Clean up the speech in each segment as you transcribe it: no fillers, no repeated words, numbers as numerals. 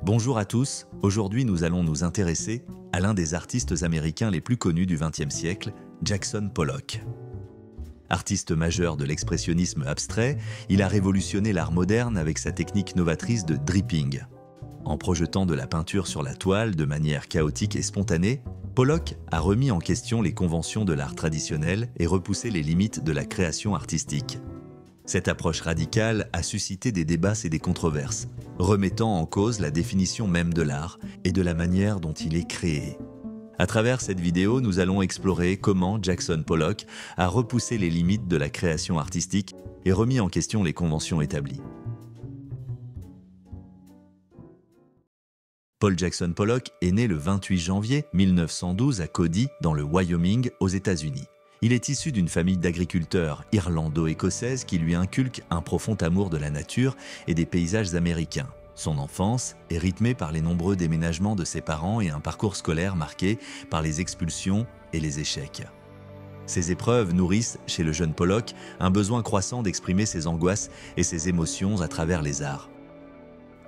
Bonjour à tous, aujourd'hui nous allons nous intéresser à l'un des artistes américains les plus connus du XXe siècle, Jackson Pollock. Artiste majeur de l'expressionnisme abstrait, il a révolutionné l'art moderne avec sa technique novatrice de dripping. En projetant de la peinture sur la toile de manière chaotique et spontanée, Pollock a remis en question les conventions de l'art traditionnel et repoussé les limites de la création artistique. Cette approche radicale a suscité des débats et des controverses, remettant en cause la définition même de l'art et de la manière dont il est créé. À travers cette vidéo, nous allons explorer comment Jackson Pollock a repoussé les limites de la création artistique et remis en question les conventions établies. Paul Jackson Pollock est né le 28 janvier 1912 à Cody, dans le Wyoming, aux États-Unis. Il est issu d'une famille d'agriculteurs irlando-écossaise qui lui inculque un profond amour de la nature et des paysages américains. Son enfance est rythmée par les nombreux déménagements de ses parents et un parcours scolaire marqué par les expulsions et les échecs. Ces épreuves nourrissent chez le jeune Pollock un besoin croissant d'exprimer ses angoisses et ses émotions à travers les arts.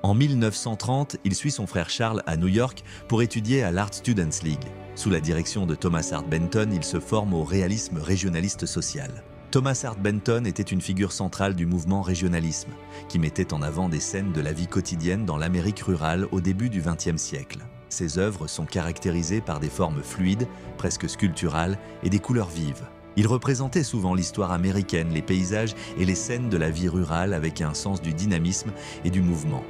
En 1930, il suit son frère Charles à New York pour étudier à l'Art Students League. Sous la direction de Thomas Hart Benton, il se forme au réalisme régionaliste social. Thomas Hart Benton était une figure centrale du mouvement régionalisme, qui mettait en avant des scènes de la vie quotidienne dans l'Amérique rurale au début du XXe siècle. Ses œuvres sont caractérisées par des formes fluides, presque sculpturales, et des couleurs vives. Il représentait souvent l'histoire américaine, les paysages et les scènes de la vie rurale avec un sens du dynamisme et du mouvement.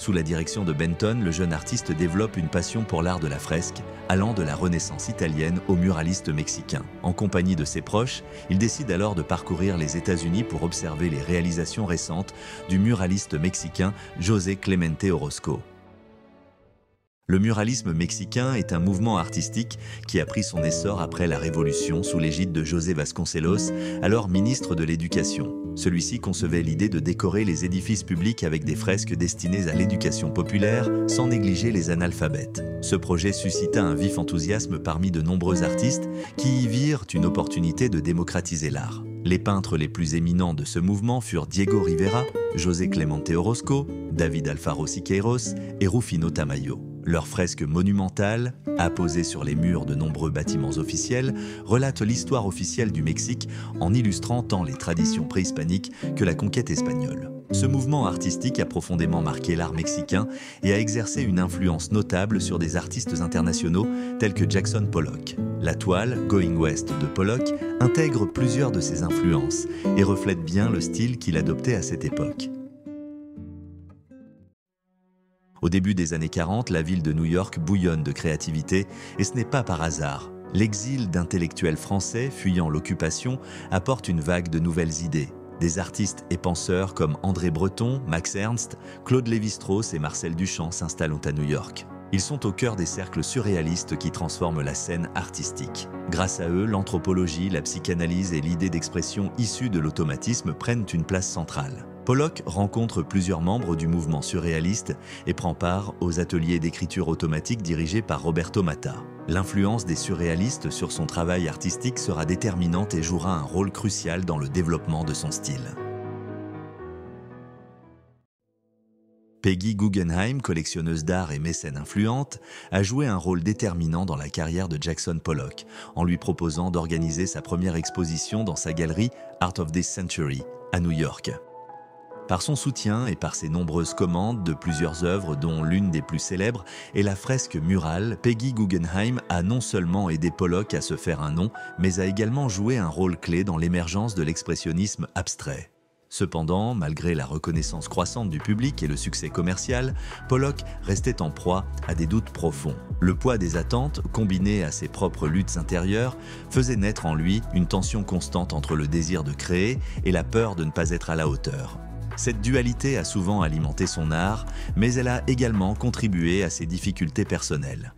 Sous la direction de Benton, le jeune artiste développe une passion pour l'art de la fresque, allant de la Renaissance italienne au muraliste mexicain. En compagnie de ses proches, il décide alors de parcourir les États-Unis pour observer les réalisations récentes du muraliste mexicain José Clemente Orozco. Le muralisme mexicain est un mouvement artistique qui a pris son essor après la Révolution sous l'égide de José Vasconcelos, alors ministre de l'Éducation. Celui-ci concevait l'idée de décorer les édifices publics avec des fresques destinées à l'éducation populaire, sans négliger les analphabètes. Ce projet suscita un vif enthousiasme parmi de nombreux artistes qui y virent une opportunité de démocratiser l'art. Les peintres les plus éminents de ce mouvement furent Diego Rivera, José Clemente Orozco, David Alfaro Siqueiros et Rufino Tamayo. Leurs fresques monumentales, apposées sur les murs de nombreux bâtiments officiels, relatent l'histoire officielle du Mexique en illustrant tant les traditions préhispaniques que la conquête espagnole. Ce mouvement artistique a profondément marqué l'art mexicain et a exercé une influence notable sur des artistes internationaux tels que Jackson Pollock. La toile Going West de Pollock intègre plusieurs de ses influences et reflète bien le style qu'il adoptait à cette époque. Au début des années 40, la ville de New York bouillonne de créativité et ce n'est pas par hasard. L'exil d'intellectuels français fuyant l'occupation apporte une vague de nouvelles idées. Des artistes et penseurs comme André Breton, Max Ernst, Claude Lévi-Strauss et Marcel Duchamp s'installent à New York. Ils sont au cœur des cercles surréalistes qui transforment la scène artistique. Grâce à eux, l'anthropologie, la psychanalyse et l'idée d'expression issue de l'automatisme prennent une place centrale. Pollock rencontre plusieurs membres du mouvement surréaliste et prend part aux ateliers d'écriture automatique dirigés par Roberto Matta. L'influence des surréalistes sur son travail artistique sera déterminante et jouera un rôle crucial dans le développement de son style. Peggy Guggenheim, collectionneuse d'art et mécène influente, a joué un rôle déterminant dans la carrière de Jackson Pollock en lui proposant d'organiser sa première exposition dans sa galerie Art of this Century à New York. Par son soutien et par ses nombreuses commandes de plusieurs œuvres dont l'une des plus célèbres est la fresque murale, Peggy Guggenheim a non seulement aidé Pollock à se faire un nom, mais a également joué un rôle clé dans l'émergence de l'expressionnisme abstrait. Cependant, malgré la reconnaissance croissante du public et le succès commercial, Pollock restait en proie à des doutes profonds. Le poids des attentes, combiné à ses propres luttes intérieures, faisait naître en lui une tension constante entre le désir de créer et la peur de ne pas être à la hauteur. Cette dualité a souvent alimenté son art, mais elle a également contribué à ses difficultés personnelles.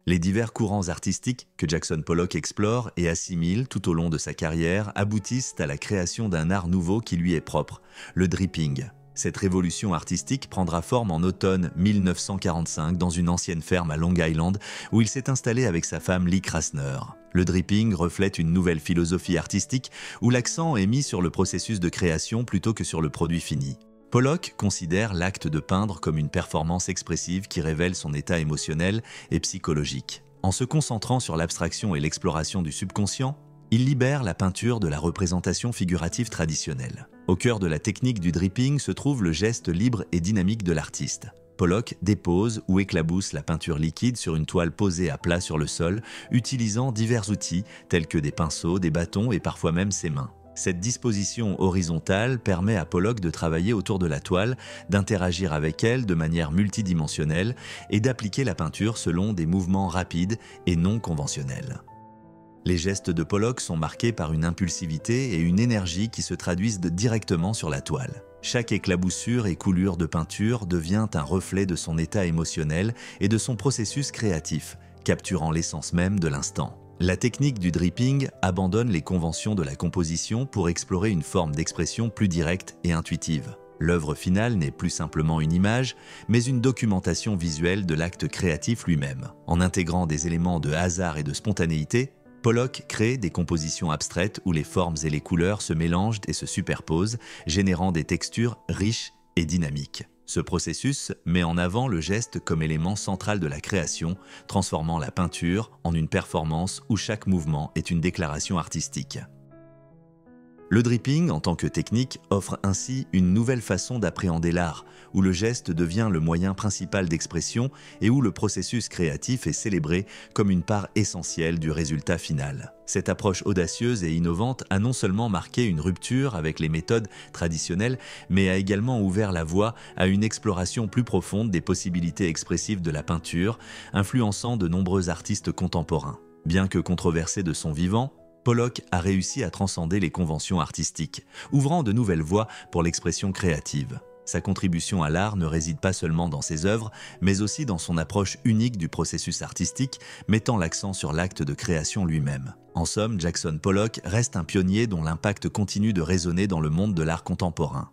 Les divers courants artistiques que Jackson Pollock explore et assimile tout au long de sa carrière aboutissent à la création d'un art nouveau qui lui est propre, le dripping. Cette révolution artistique prendra forme en automne 1945 dans une ancienne ferme à Long Island où il s'est installé avec sa femme Lee Krasner. Le dripping reflète une nouvelle philosophie artistique où l'accent est mis sur le processus de création plutôt que sur le produit fini. Pollock considère l'acte de peindre comme une performance expressive qui révèle son état émotionnel et psychologique. En se concentrant sur l'abstraction et l'exploration du subconscient, il libère la peinture de la représentation figurative traditionnelle. Au cœur de la technique du dripping se trouve le geste libre et dynamique de l'artiste. Pollock dépose ou éclabousse la peinture liquide sur une toile posée à plat sur le sol, utilisant divers outils tels que des pinceaux, des bâtons et parfois même ses mains. Cette disposition horizontale permet à Pollock de travailler autour de la toile, d'interagir avec elle de manière multidimensionnelle et d'appliquer la peinture selon des mouvements rapides et non conventionnels. Les gestes de Pollock sont marqués par une impulsivité et une énergie qui se traduisent directement sur la toile. Chaque éclaboussure et coulure de peinture devient un reflet de son état émotionnel et de son processus créatif, capturant l'essence même de l'instant. La technique du dripping abandonne les conventions de la composition pour explorer une forme d'expression plus directe et intuitive. L'œuvre finale n'est plus simplement une image, mais une documentation visuelle de l'acte créatif lui-même. En intégrant des éléments de hasard et de spontanéité, Pollock crée des compositions abstraites où les formes et les couleurs se mélangent et se superposent, générant des textures riches et dynamiques. Ce processus met en avant le geste comme élément central de la création, transformant la peinture en une performance où chaque mouvement est une déclaration artistique. Le dripping, en tant que technique, offre ainsi une nouvelle façon d'appréhender l'art, où le geste devient le moyen principal d'expression et où le processus créatif est célébré comme une part essentielle du résultat final. Cette approche audacieuse et innovante a non seulement marqué une rupture avec les méthodes traditionnelles, mais a également ouvert la voie à une exploration plus profonde des possibilités expressives de la peinture, influençant de nombreux artistes contemporains. Bien que controversé de son vivant, Pollock a réussi à transcender les conventions artistiques, ouvrant de nouvelles voies pour l'expression créative. Sa contribution à l'art ne réside pas seulement dans ses œuvres, mais aussi dans son approche unique du processus artistique, mettant l'accent sur l'acte de création lui-même. En somme, Jackson Pollock reste un pionnier dont l'impact continue de résonner dans le monde de l'art contemporain.